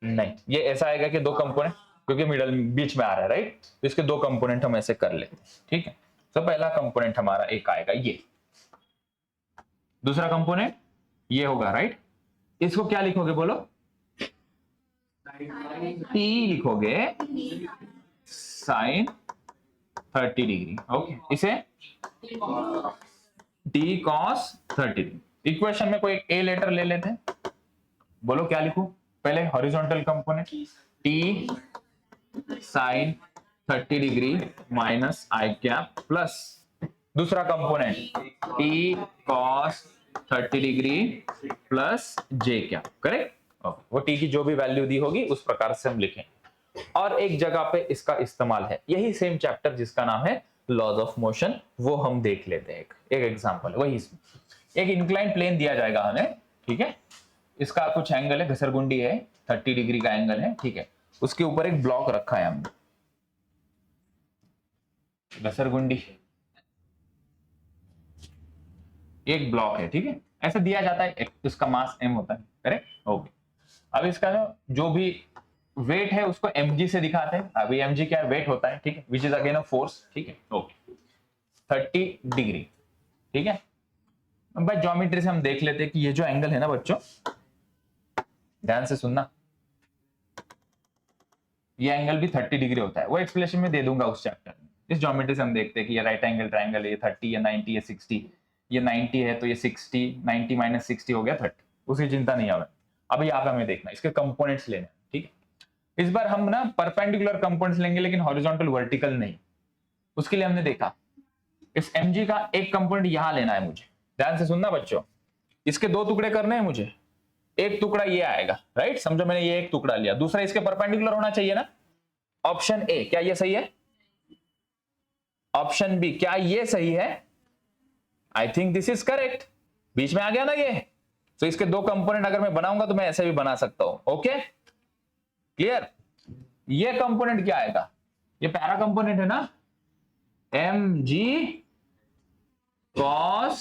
नहीं, ये ऐसा आएगा कि दो कंपोनेंट, क्योंकि मिडल बीच में आ रहा है, राइट, तो इसके दो कंपोनेंट हम ऐसे कर लेते हैं, ठीक है। तो पहला कंपोनेंट हमारा एक आएगा ये, दूसरा कंपोनेंट ये होगा, राइट। इसको क्या लिखोगे बोलो, टी लिखोगे साइन 30 डिग्री, ओके। इसे टी कॉस 30 डिग्री। इक्वेशन में कोई एक ए लेटर ले लेते हैं, बोलो क्या लिखूं, पहले horizontal component T sine 30 degree minus i cap, plus दूसरा component T cos 30 degree plus j cap, correct. वो टी की जो भी वैल्यू दी होगी उस प्रकार से हम लिखें। और एक जगह पे इसका इस्तेमाल है, यही सेम चैप्टर जिसका नाम है लॉज ऑफ मोशन, वो हम देख लेते हैं। एक एग्जांपल वही, एक इंक्लाइन प्लेन दिया जाएगा हमें, ठीक है। इसका कुछ एंगल है, घसरगुंडी है, 30 डिग्री का एंगल है, ठीक है। उसके ऊपर एक ब्लॉक रखा है हमने, घसरगुंडी एक ब्लॉक है, ठीक है। ऐसा दिया जाता है, इसका मास m होता है, करेक्ट, ओके। अब इसका जो भी वेट है उसको mg से दिखाते हैं। अभी mg क्या है, वेट होता है, ठीक है, which is again a force, ठीक है, ओके। 30 डिग्री, ठीक है। भाई ज्योमेट्री से हम देख लेते हैं कि ये जो एंगल है ना बच्चों, ध्यान से सुनना, ये एंगल भी 30 डिग्री होता है, वो एक्सप्लेनेशन में दे दूंगा उस चैप्टर में। इस ज्योमेट्री से हम देखते हैं कि ये राइट एंगल ट्रायंगल है, ये 30 या 90 या 60, ये 90 है तो ये 60, 90 माइनस 60 हो गया 30, उसकी चिंता नहीं है। अब यहाँ पे हमें देखना, इसके कंपोनेंट्स लेने, ठीक है। इस बार हम ना परपेंडिकुलर कंपोनेंट्स लेंगे, लेकिन हॉरिजॉन्टल वर्टिकल नहीं। उसके लिए हमने देखा, इस mg का एक कंपोनेंट यहां लेना है मुझे, ध्यान से सुनना बच्चों, इसके दो टुकड़े करने हैं मुझे, एक टुकड़ा ये आएगा, राइट, समझो मैंने ये एक टुकड़ा लिया, दूसरा इसके परपेंडिकुलर होना चाहिए ना। ऑप्शन ए, क्या ये सही है, ऑप्शन बी, क्या ये सही है, I think this is correct, बीच में आ गया ना ये। तो इसके दो कंपोनेंट अगर मैं बनाऊंगा तो मैं ऐसे भी बना सकता हूं, ओके क्लियर। ये कंपोनेंट क्या आएगा, ये पैरा कंपोनेंट है ना, mg cos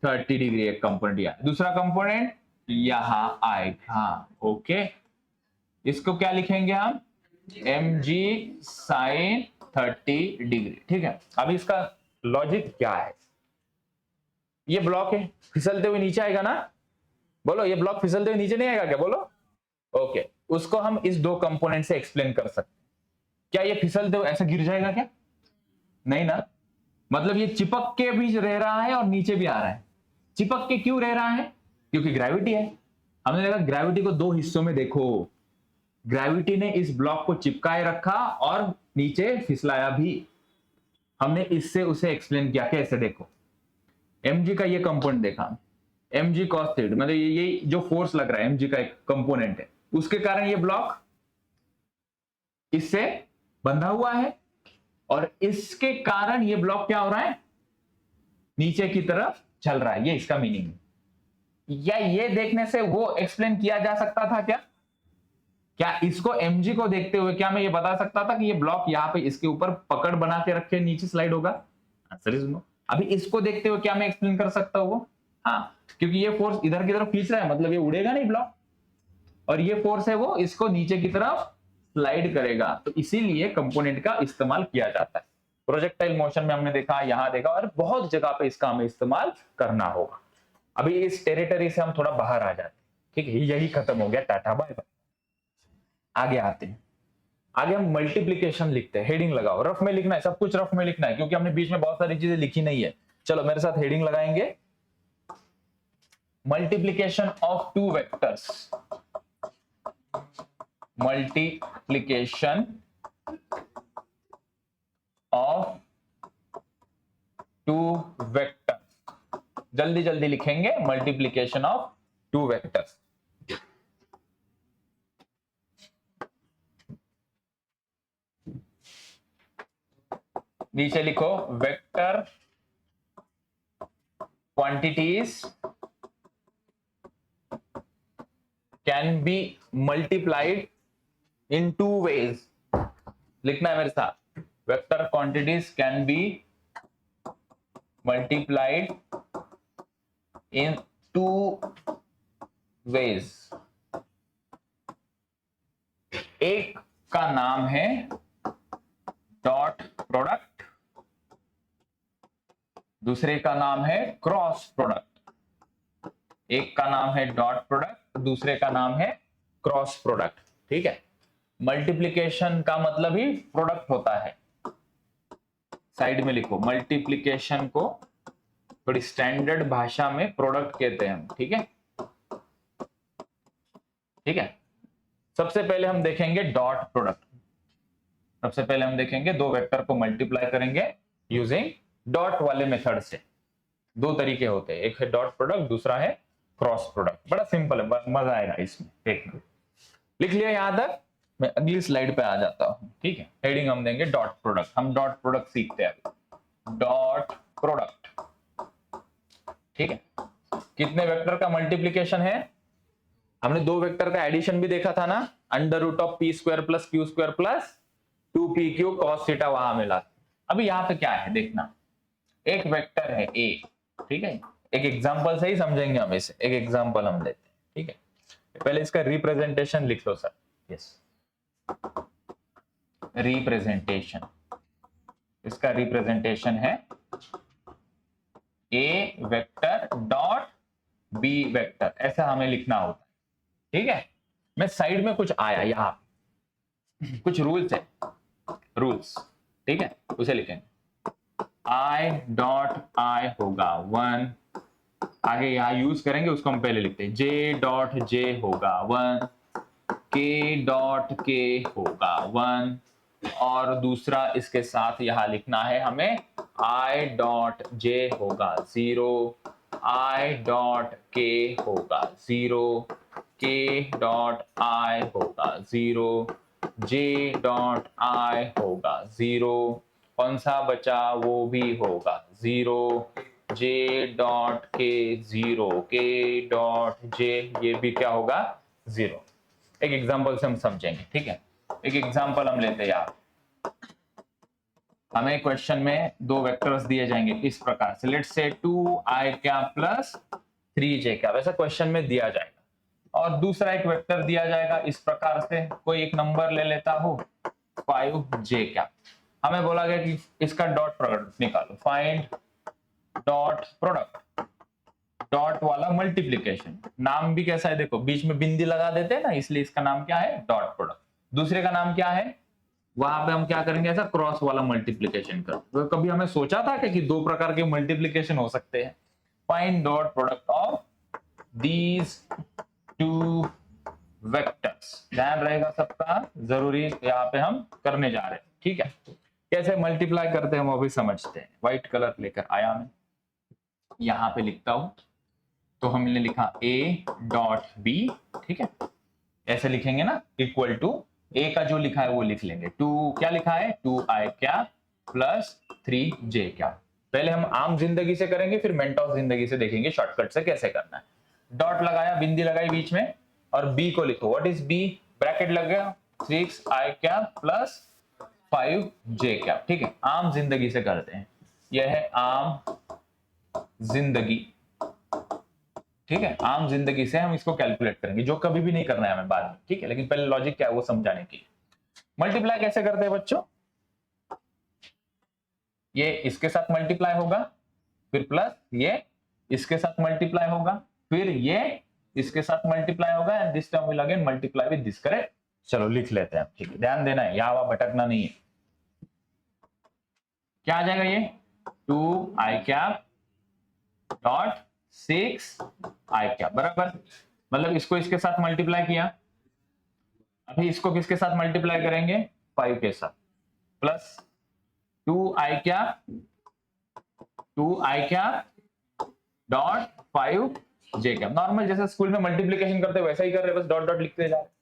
30 डिग्री एक कंपोनेंट, या दूसरा कंपोनेंट यहां आएगा, ओके। इसको क्या लिखेंगे हम, mg sin 30 डिग्री, ठीक है। अब इसका लॉजिक क्या है, ये ब्लॉक है, फिसलते हुए नीचे आएगा ना, बोलो ये ब्लॉक फिसलते हुए नीचे नहीं आएगा क्या, बोलो, ओके। उसको हम इस दो कंपोनेंट से एक्सप्लेन कर सकते हैं। क्या ये फिसलते हुए ऐसा गिर जाएगा क्या, नहीं ना, मतलब ये चिपक के भी रह रहा है और नीचे भी आ रहा है। चिपक के क्यों रह रहा है, क्योंकि ग्रेविटी है। हमने देखा ग्रेविटी को दो हिस्सों में देखो, ग्रेविटी ने इस ब्लॉक को चिपकाए रखा और नीचे फिसलाया भी। हमने इससे उसे एक्सप्लेन किया, कैसे देखो, mg का ये कंपोनेंट देखा, mg cos थीटा, मतलब ये जो फोर्स लग रहा है mg का एक कंपोनेंट है, उसके कारण ये ब्लॉक इससे बंधा हुआ है, और इसके कारण ये ब्लॉक क्या हो रहा है, नीचे की तरफ चल रहा है, ये इसका मीनिंग है। या ये देखने से वो एक्सप्लेन किया जा सकता था क्या? क्या इसको mg को देखते हुए क्या मैं ये बता सकता था कि ये ब्लॉक यहाँ पे इसके ऊपर पकड़ बना के रखे नीचे स्लाइड होगा? Answer is no. अभी इसको देखते हुए क्या मैं एक्सप्लेन कर सकता हूँ? हाँ, क्योंकि ये फोर्स इधर की तरफ खींच रहा है, मतलब ये उड़ेगा नहीं ब्लॉक, और ये फोर्स है वो इसको नीचे की तरफ स्लाइड करेगा, तो इसीलिए कंपोनेंट का इस्तेमाल किया जाता है। प्रोजेक्टाइल मोशन में हमने देखा, यहां देखा, और बहुत जगह पे इसका हमें इस्तेमाल करना होगा। अभी इस टेरिटरी से हम थोड़ा बाहर आ जाते हैं, ठीक है, यही खत्म हो गया, टाटा बाय बाय। आगे आते हैं, आगे हम मल्टीप्लीकेशन लिखते हैं। हेडिंग लगाओ, रफ में लिखना है, सब कुछ रफ में लिखना है, क्योंकि हमने बीच में बहुत सारी चीजें लिखी नहीं है। चलो मेरे साथ हेडिंग लगाएंगे, multiplication of two vectors, multiplication of two vectors, जल्दी जल्दी लिखेंगे, मल्टीप्लीकेशन ऑफ टू वेक्टर्स। नीचे लिखो, vector quantities can be multiplied in two ways. लिखना है मेरे साथ, vector quantities can be multiplied in two ways. एक का नाम है डॉट प्रोडक्ट, दूसरे का नाम है क्रॉस प्रोडक्ट। एक का नाम है डॉट प्रोडक्ट, दूसरे का नाम है क्रॉस प्रोडक्ट, ठीक है। मल्टीप्लिकेशन का मतलब ही प्रोडक्ट होता है, साइड में लिखो, मल्टीप्लिकेशन को थोड़ी स्टैंडर्ड भाषा में प्रोडक्ट कहते हैं हम, ठीक है, ठीक है। सबसे पहले हम देखेंगे डॉट प्रोडक्ट। सबसे पहले हम देखेंगे दो वेक्टर को मल्टीप्लाई करेंगे यूजिंग डॉट वाले मेथड से। दो तरीके होते हैं, एक है डॉट प्रोडक्ट, दूसरा है क्रॉस प्रोडक्ट। बड़ा सिंपल है, मजा आएगा इसमें देखना। लिख लिया यहां तक, मैं अगली स्लाइड पे आ जाता हूं, ठीक है। हेडिंग हम देंगे डॉट प्रोडक्ट, हम डॉट प्रोडक्ट सीखते हैं अभी। डॉट प्रोडक्ट, ठीक है। कितने वेक्टर का मल्टीप्लीकेशन है? हमने दो वेक्टर का एडिशन भी देखा था ना, under root of P square plus Q square plus 2pq cos theta वहां मिला। अभी यहाँ पे क्या है देखना, एक वेक्टर है a, ठीक है। एक एग्जांपल से ही समझेंगे हम इसे, एक एग्जांपल हम लेते हैं, ठीक है। पहले इसका रिप्रेजेंटेशन लिख लो सर, यस, रिप्रेजेंटेशन। इसका रिप्रेजेंटेशन है a vector dot b vector, ऐसा हमें लिखना होता है, ठीक है। मैं साइड में कुछ आया, यहां कुछ रूल्स है, रूल्स, ठीक है, उसे लिखेंगे। I डॉट I होगा 1, आगे यहां यूज करेंगे उसको हम पहले लिखते हैं। J डॉट J होगा 1, K डॉट K होगा 1, और दूसरा इसके साथ यहां लिखना है हमें I डॉट J होगा 0, I डॉट K होगा 0, K डॉट I होगा 0, J डॉट I होगा 0, कौन सा बचा वो भी होगा 0, J dot K 0, K dot J ये भी क्या होगा 0। एक एग्जांपल से हम समझेंगे, ठीक है। एक एग्जांपल हम लेते हैं यार, हमें क्वेश्चन में दो वेक्टर्स दिए जाएंगे इस प्रकार से, let's say 2i cap plus 3j cap, ऐसा क्वेश्चन में दिया जाएगा। और दूसरा एक वेक्टर दिया जाएगा इस प्रकार से, कोई एक नंबर ले लेता हो 5j कैप। हमें बोला गया कि इसका डॉट प्रोडक्ट निकालो, फाइंड डॉट प्रोडक्ट, डॉट वाला मल्टीप्लिकेशन। नाम भी कैसा है देखो, बीच में बिंदी लगा देते हैं ना, इसलिए इसका नाम क्या है डॉट प्रोडक्ट। दूसरे का नाम क्या है, वहां पे हम क्या करेंगे, ऐसा क्रॉस वाला मल्टीप्लिकेशन कर। तो कभी हमें सोचा था कि दो प्रकार के मल्टीप्लिकेशन हो सकते हैं। Find dot product of these two vectors, ध्यान रहेगा सबका, जरूरी यहाँ पे हम करने जा रहे हैं, ठीक है। कैसे मल्टीप्लाई करते हैं वो भी समझते हैं। व्हाइट कलर लेकर आया मैं, यहां पे लिखता हूं, तो हमने लिखा a डॉट b, ठीक है, ऐसे लिखेंगे ना, इक्वल टू a का जो लिखा है वो लिख लेंगे, 2 क्या लिखा है 2i क्या प्लस 3j क्या। पहले हम आम जिंदगी से करेंगे, फिर मेंटॉस जिंदगी से देखेंगे शॉर्टकट से कैसे करना है। डॉट लगाया, बिंदी लगाई बीच में, और बी को लिखो। What is B? ब्रैकेट लग गया 6i cap plus 5j cap. ठीक है, आम जिंदगी से करते हैं, यह है आम जिंदगी। ठीक है, आम जिंदगी से हम इसको कैलकुलेट करेंगे, जो कभी भी नहीं करना है हमें बाद में। ठीक है, लेकिन पहले लॉजिक क्या है वो समझाने के लिए। मल्टीप्लाई कैसे करते हैं बच्चों? ये इसके साथ मल्टीप्लाई होगा, फिर प्लस ये इसके साथ मल्टीप्लाई होगा, फिर ये इसके साथ मल्टीप्लाई होगा, and this term will again multiply with this. Correct? चलो लिख लेते हैं। ठीक है, ध्यान देना है, यहाँ वहां भटकना नहीं है। क्या आ जाएगा ये? 2i cap dot 6i cap बराबर, मतलब इसको इसके साथ मल्टीप्लाई किया, अभी इसको किसके साथ मल्टीप्लाई करेंगे? 5 के साथ, plus 2i cap dot 5j cap. Normal जैसे स्कूल में मल्टीप्लिकेशन करते वैसा ही कर रहे, बस डॉट डॉट लिखते जा रहे।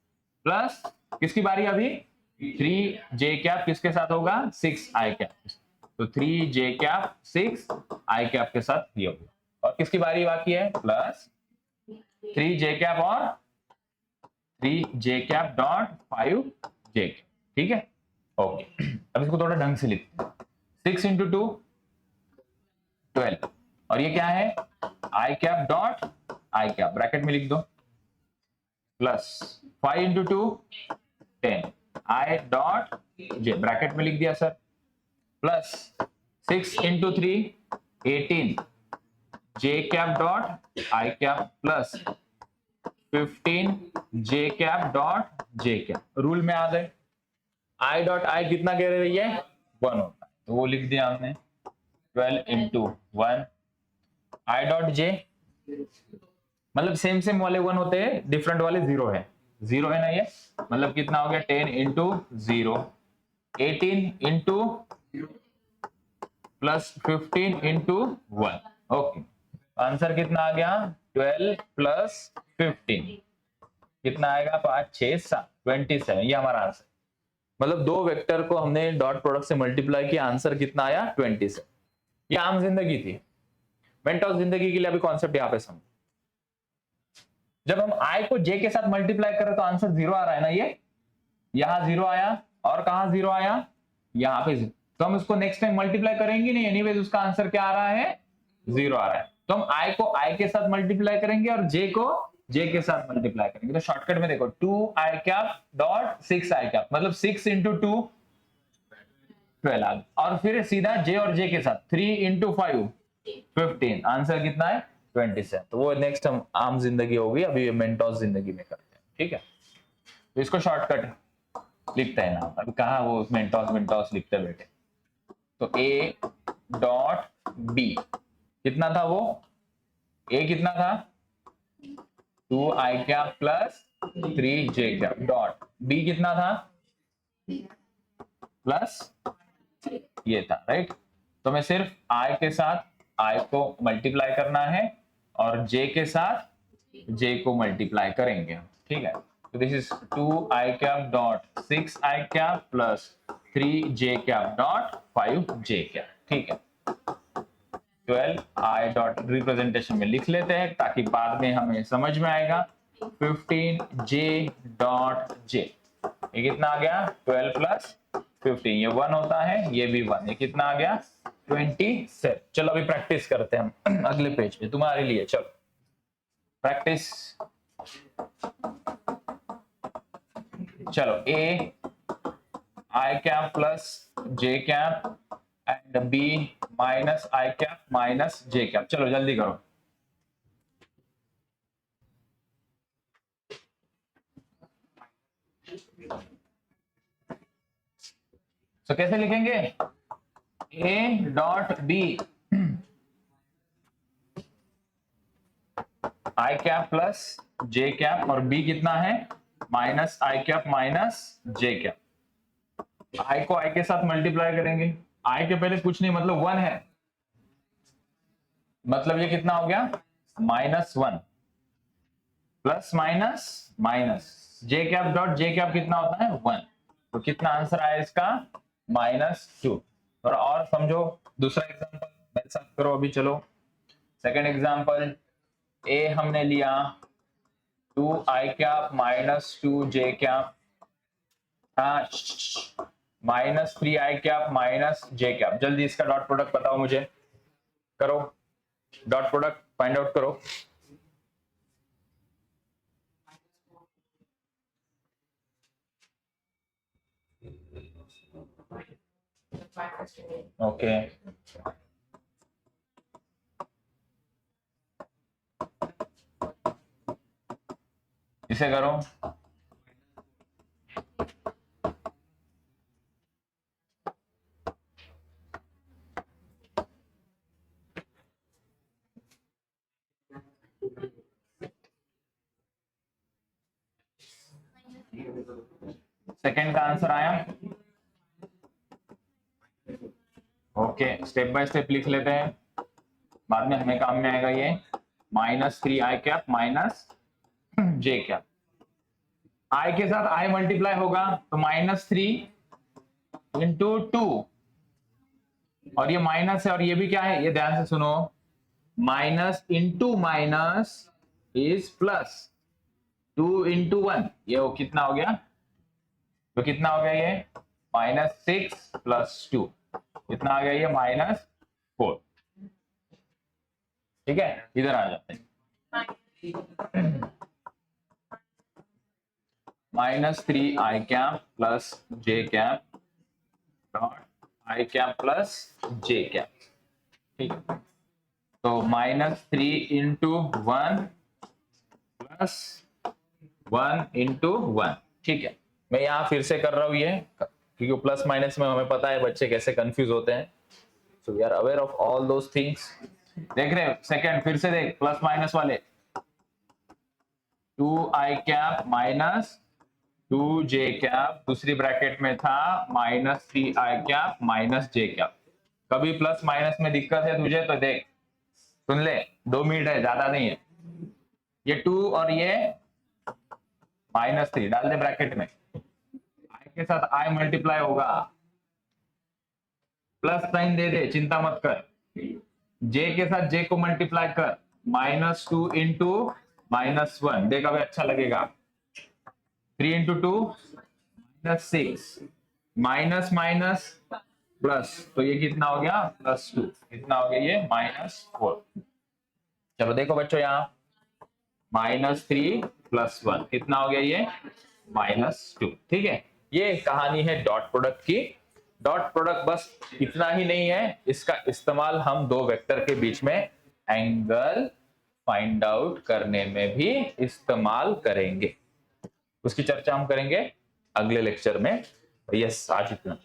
प्लस किसकी बारी अभी? 3j कैप किसके साथ होगा? 6i कैप, तो 3j कैप 6i कैप के साथ ये होगा। और किसकी बारी बाकी है? प्लस 3j कैप और 3j कैप डॉट 5j। ठीक है, ओके। अब इसको थोड़ा ढंग से लिखते हैं। 6 इंटू 2 12, और ये क्या है? i cap dot i cap, bracket में लिख दो, plus 5 into 2 10, i dot j, bracket में लिख दिया sir, plus 6 into 3 18, j cap dot i cap plus 15 j cap dot j cap. Rule में आ गए। i डॉट i कितना कह रही है? 1 होता है, तो वो लिख दिया हमने 12 इंटू 1। i डॉट j मतलब सेम सेम वाले 1 होते हैं, डिफरेंट वाले 0 है। 0 है ना ये, मतलब कितना हो गया? 10 into 0, 18 into plus 15 into 1। Okay, answer कितना आ गया? 12 प्लस 15 कितना आएगा? 5 6 7 27। ये हमारा आंसर, मतलब दो वेक्टर को हमने डॉट प्रोडक्ट से मल्टीप्लाई किया, आंसर कितना आया? 27। ये आम जिंदगी थी। मेंटोस जिंदगी के लिए अभी कॉन्सेप्ट यहाँ पे समझो। जब हम i को j के साथ मल्टीप्लाई करें तो आंसर 0 आ रहा है ना, ये यहां 0 आया, और कहां 0 आया? यहाँ पे 0। तो हम इसको नेक्स्ट टाइम मल्टीप्लाई करेंगे नहीं, एनीवेज उसका आंसर क्या आ रहा है? 0 आ रहा है। तो हम i को i के साथ मल्टीप्लाई करेंगे और j को j के साथ मल्टीप्लाई करेंगे। तो शॉर्टकट में देखो 2i cap dot 6i cap, मतलब 6 इंटू 2 12, और फिर सीधा j और j के साथ 3 इंटू 5 15। आंसर कितना है? 27। तो वो नेक्स्ट हम आम जिंदगी होगी, अभी मेंटोस जिंदगी में करते हैं। ठीक है, तो इसको शॉर्टकट लिखते हैं ना, अभी कहा वो मेंटोस लिखते बैठे। तो a डॉट b कितना था? वो a कितना था? 2i cap plus 3j cap dot b कितना था? प्लस ये था, राइट। तो मैं सिर्फ i के साथ i को मल्टीप्लाई करना है और j के साथ j को मल्टीप्लाई करेंगे। ठीक है, तो this is 2i cap dot 6i cap plus 3j cap dot 5j cap. ठीक है, 12i डॉट रिप्रेजेंटेशन में लिख लेते हैं ताकि बाद में हमें समझ में आएगा। 15j डॉट j, ये कितना आ गया? 12 प्लस 15, ये 1 होता है, ये भी 1, ये कितना आ गया? 27। चलो अभी प्रैक्टिस करते हैं हम अगले पेज पे तुम्हारे लिए। चलो प्रैक्टिस। चलो a i cap plus j cap and b minus i cap minus j cap. चलो जल्दी करो। तो कैसे लिखेंगे? a dot b i cap plus j cap, और b कितना है? Minus i cap minus j cap. i को i के साथ मल्टीप्लाई करेंगे, i के पहले कुछ नहीं, मतलब 1 है, मतलब ये कितना हो गया? -1 plus minus minus j cap dot j cap कितना होता है? 1। तो कितना आंसर आया इसका? -2। और समझो दूसरा एग्जांपल मेरे साथ करो अभी। चलो सेकंड एग्जांपल, ए हमने लिया 2i cap minus 2j cap, हाँ minus 3i cap minus j cap. जल्दी इसका डॉट प्रोडक्ट बताओ मुझे, करो डॉट प्रोडक्ट फाइंड आउट करो। ओके इसे करो, सेकंड का आंसर आया। ओके स्टेप बाय स्टेप लिख लेते हैं, बाद में हमें काम में आएगा ये। Minus 3i cap minus j cap, i के साथ i मल्टीप्लाई होगा तो माइनस 3 इंटू 2, और ये माइनस है और ये भी क्या है, ये ध्यान से सुनो, minus into minus is plus, 2 into 1 ये वो कितना हो गया, तो कितना हो गया ये माइनस 6 प्लस 2, कितना आ गया ये -4। ठीक है इधर आ जाते हैं, minus 3i cap plus j cap dot i cap plus j cap. ठीक है तो -3 इंटू 1 प्लस 1 इंटू 1। ठीक है मैं यहाँ फिर से कर रहा हूँ ये, क्योंकि प्लस माइनस में हमें पता है बच्चे कैसे कंफ्यूज होते हैं, so we are aware of all those things. देख रहे सेकंड फिर से देख, प्लस माइनस वाले 2i cap minus 2j cap, दूसरी ब्रैकेट में था minus 3i cap minus j cap. कभी प्लस माइनस में दिक्कत है तुझे तो देख सुन ले, 2 मिनट है ज्यादा नहीं है, ये 2 और ये -3 डाल दे ब्रैकेट में, i के साथ i मल्टीप्लाई होगा, प्लस साइन दे दे चिंता मत कर, j के साथ j को मल्टीप्लाई कर, -2 इंटू -1 देख अभी अच्छा लगेगा, 3 इंटू 2 -6 माइनस माइनस प्लस, तो ये कितना हो गया +2, कितना हो गया ये -4। चलो देखो बच्चों यहाँ -3 + 1 कितना हो गया ये -2। ठीक है ये कहानी है डॉट प्रोडक्ट की। डॉट प्रोडक्ट बस इतना ही नहीं है, इसका इस्तेमाल हम दो वेक्टर के बीच में एंगल फाइंड आउट करने में भी इस्तेमाल करेंगे, उसकी चर्चा हम करेंगे अगले लेक्चर में। यस आज इतना।